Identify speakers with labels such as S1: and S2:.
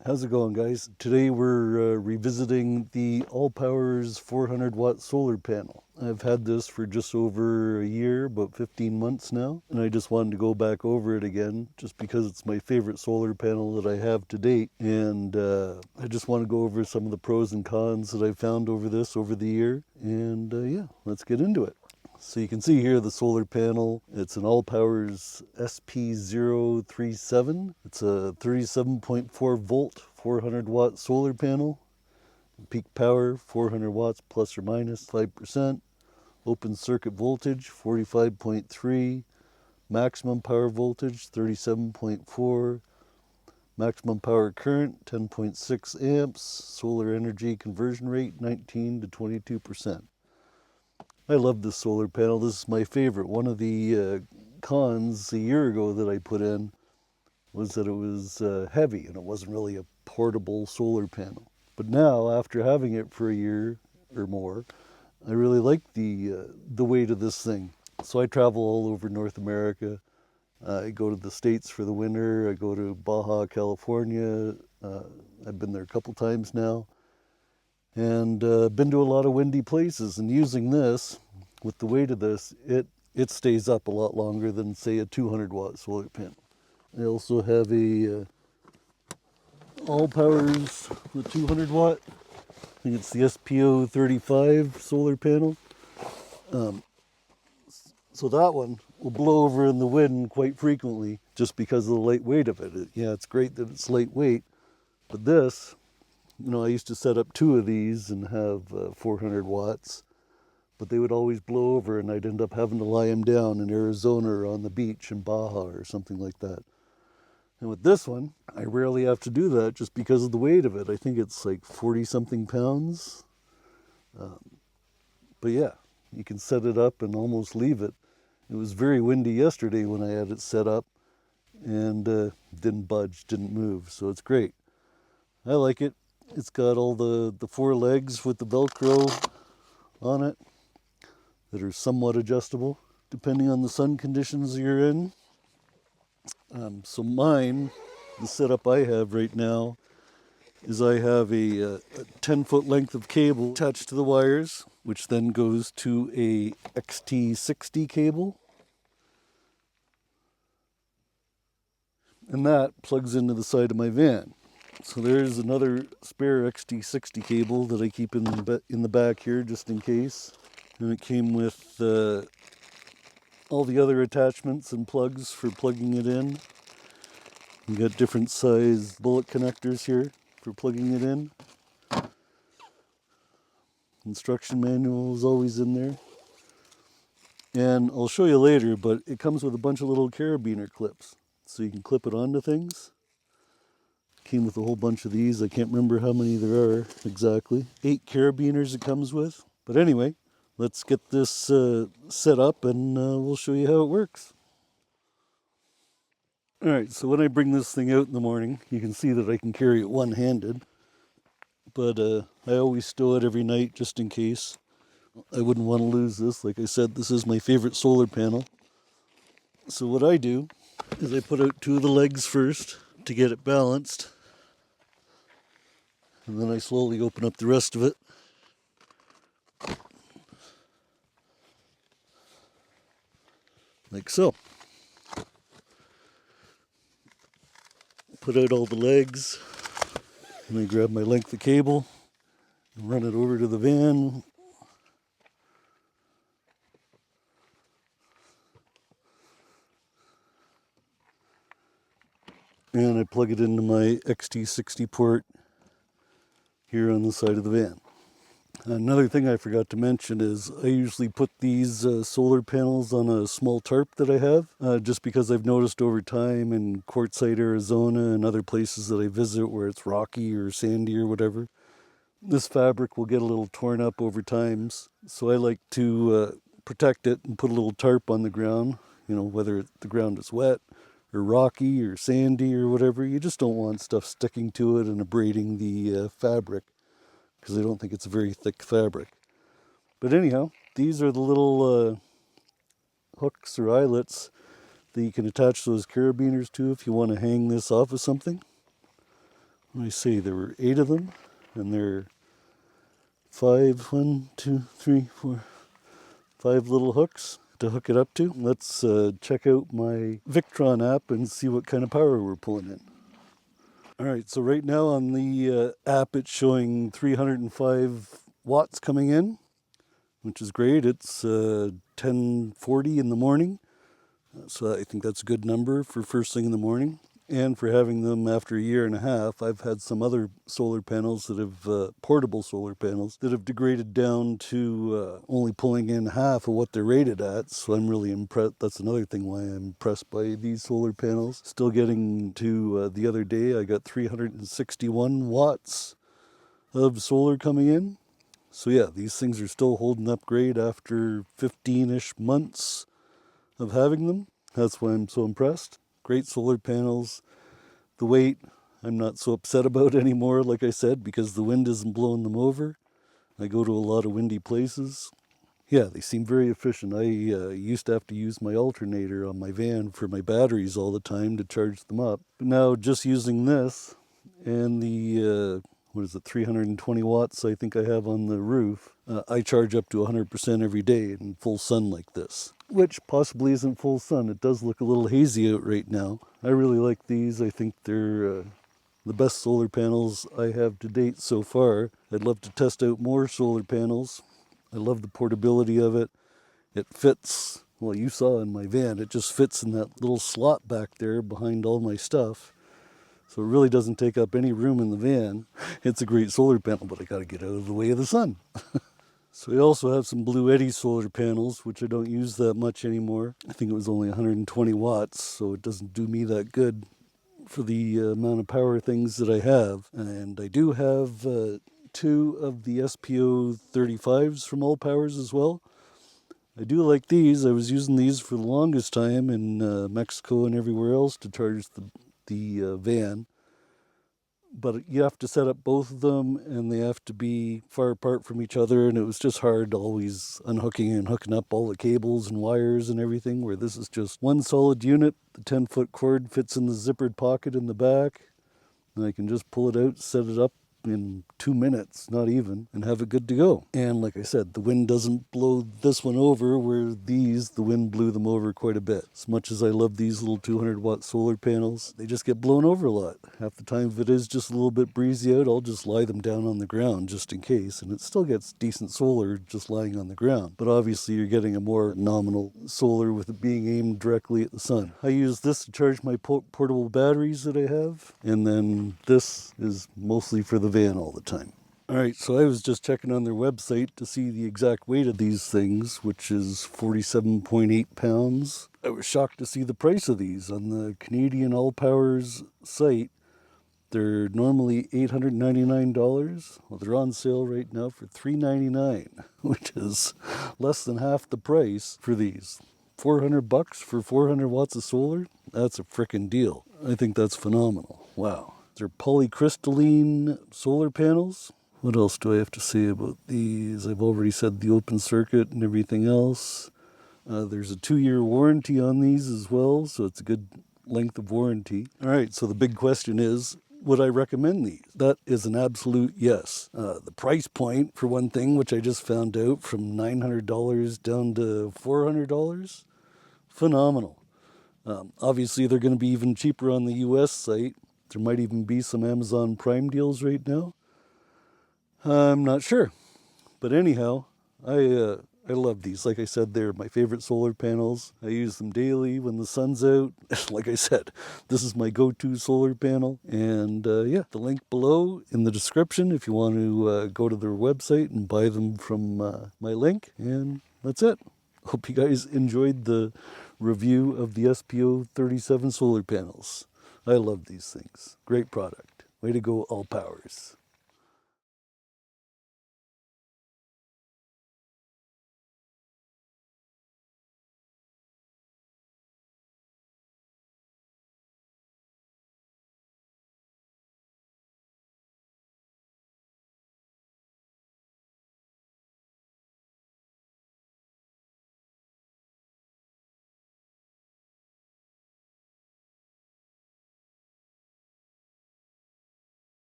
S1: How's it going, guys? Today we're revisiting the ALLPOWERS 400 watt solar panel. I've had this for just over a year, about 15 months now, and I just wanted to go back over it again just because it's my favorite solar panel that I have to date. And I just want to go over some of the pros and cons that I've found over this over the year. And yeah, let's get into it. So you can see here the solar panel. It's an ALLPOWERS SP037. It's a 37.4 volt, 400 watt solar panel. Peak power 400 watts plus or minus 5%. Open circuit voltage 45.3. Maximum power voltage 37.4. Maximum power current 10.6 amps. Solar energy conversion rate 19 to 22%. I love this solar panel. This is my favorite. One of the cons a year ago that I put in was that it was heavy and it wasn't really a portable solar panel. But now, after having it for a year or more, I really like the weight of this thing. So I travel all over North America. I go to the States for the winter. I go to Baja, California. I've been there a couple times now. And been to a lot of windy places, and using this, with the weight of this, it stays up a lot longer than, say, a 200 watt solar panel. I also have a ALLPOWERS, the 200 watt. I think it's the SP037 solar panel. So that one will blow over in the wind quite frequently just because of the light weight of it. Yeah, it's great that it's lightweight, but this, you know, I used to set up 2 of these and have 400 watts, but they would always blow over and I'd end up having to lie them down in Arizona or on the beach in Baja or something like that. And with this one, I rarely have to do that just because of the weight of it. I think it's like 40 something pounds. But yeah, you can set it up and almost leave it. It was very windy yesterday when I had it set up and didn't budge, didn't move, so it's great. I like it. It's got all the 4 legs with the Velcro on it that are somewhat adjustable depending on the sun conditions you're in. So mine, the setup I have right now, is I have a 10-foot length of cable attached to the wires, which then goes to a XT60 cable. And that plugs into the side of my van. So there's another spare XT60 cable that I keep in the back here just in case. And it came with all the other attachments and plugs for plugging it in. You got different size bullet connectors here for plugging it in. Instruction manual is always in there. And I'll show you later, but it comes with a bunch of little carabiner clips. So you can clip it onto things. Came with a whole bunch of these. I can't remember how many there are exactly. 8 carabiners it comes with. But anyway, let's get this set up and we'll show you how it works. Alright, so when I bring this thing out in the morning, you can see that I can carry it one-handed. But I always stow it every night just in case. I wouldn't want to lose this. Like I said, this is my favorite solar panel. So what I do is I put out 2 of the legs first to get it balanced. And then I slowly open up the rest of it. Like so. Put out all the legs. And I grab my length of cable and run it over to the van. And I plug it into my XT60 port here on the side of the van. Another thing I forgot to mention is I usually put these solar panels on a small tarp that I have, just because I've noticed over time in Quartzsite, Arizona and other places that I visit where it's rocky or sandy or whatever, this fabric will get a little torn up over times. So I like to protect it and put a little tarp on the ground, you know, whether the ground is wet or rocky or sandy or whatever. You just don't want stuff sticking to it and abrading the fabric, because I don't think it's a very thick fabric. But anyhow, these are the little hooks or eyelets that you can attach those carabiners to if you want to hang this off of something. Let me see, there were 8 of them, and they're 5 little hooks to hook it up to. Let's check out my Victron app and see what kind of power we're pulling in. Alright, so right now on the app it's showing 305 watts coming in, which is great. It's 10:40 in the morning, so I think that's a good number for first thing in the morning. And for having them after a year and a half, I've had some other solar panels that have, portable solar panels, that have degraded down to only pulling in half of what they're rated at. So I'm really impressed. That's another thing why I'm impressed by these solar panels. Still getting to the other day, I got 361 watts of solar coming in. So yeah, these things are still holding up great after 15-ish months of having them. That's why I'm so impressed. Great solar panels. The weight, I'm not so upset about anymore, like I said, because the wind isn't blowing them over. I go to a lot of windy places. Yeah, they seem very efficient. I used to have to use my alternator on my van for my batteries all the time to charge them up. But now just using this and the 320 watts I think I have on the roof, I charge up to 100% every day in full sun like this. Which possibly isn't full sun. It does look a little hazy out right now. I really like these. I think they're the best solar panels I have to date so far. I'd love to test out more solar panels. I love the portability of it. It fits, well, you saw in my van, it just fits in that little slot back there behind all my stuff. So it really doesn't take up any room in the van. It's a great solar panel, but I got to get out of the way of the sun. So I also have some Blue Eddy solar panels, which I don't use that much anymore. I think it was only 120 watts, so it doesn't do me that good for the amount of power things that I have. And I do have 2 of the SP037s from ALLPOWERS as well. I do like these. I was using these for the longest time in Mexico and everywhere else to charge the van. But you have to set up both of them, and they have to be far apart from each other, and it was just hard always unhooking and hooking up all the cables and wires and everything, where this is just one solid unit. The 10-foot cord fits in the zippered pocket in the back, and I can just pull it out, set it up in 2 minutes, not even, and have it good to go. And like I said, the wind doesn't blow this one over, where these, the wind blew them over quite a bit. As much as I love these little 200-watt solar panels, they just get blown over a lot. Half the time, if it is just a little bit breezy out, I'll just lie them down on the ground just in case, and it still gets decent solar just lying on the ground. But obviously, you're getting a more nominal solar with it being aimed directly at the sun. I use this to charge my portable batteries that I have, and then this is mostly for the van all the time. Alright, so I was just checking on their website to see the exact weight of these things, which is 47.8 pounds. I was shocked to see the price of these on the Canadian ALLPOWERS site. They're normally $899. Well, they're on sale right now for $399, which is less than half the price for these. $400 for 400 watts of solar? That's a frickin' deal. I think that's phenomenal. Wow. They're polycrystalline solar panels. What else do I have to say about these? I've already said the open circuit and everything else. There's a 2-year warranty on these as well, so it's a good length of warranty. All right, so the big question is, would I recommend these? That is an absolute yes. The price point, for one thing, which I just found out, from $900 down to $400, phenomenal. Obviously, they're going to be even cheaper on the US site. There might even be some Amazon Prime deals right now. I'm not sure. But anyhow, I love these. Like I said, they're my favorite solar panels. I use them daily when the sun's out. Like I said, this is my go-to solar panel. And yeah, the link below in the description if you want to go to their website and buy them from my link. And that's it. Hope you guys enjoyed the review of the SP037 solar panels. I love these things. Great product. Way to go, ALLPOWERS.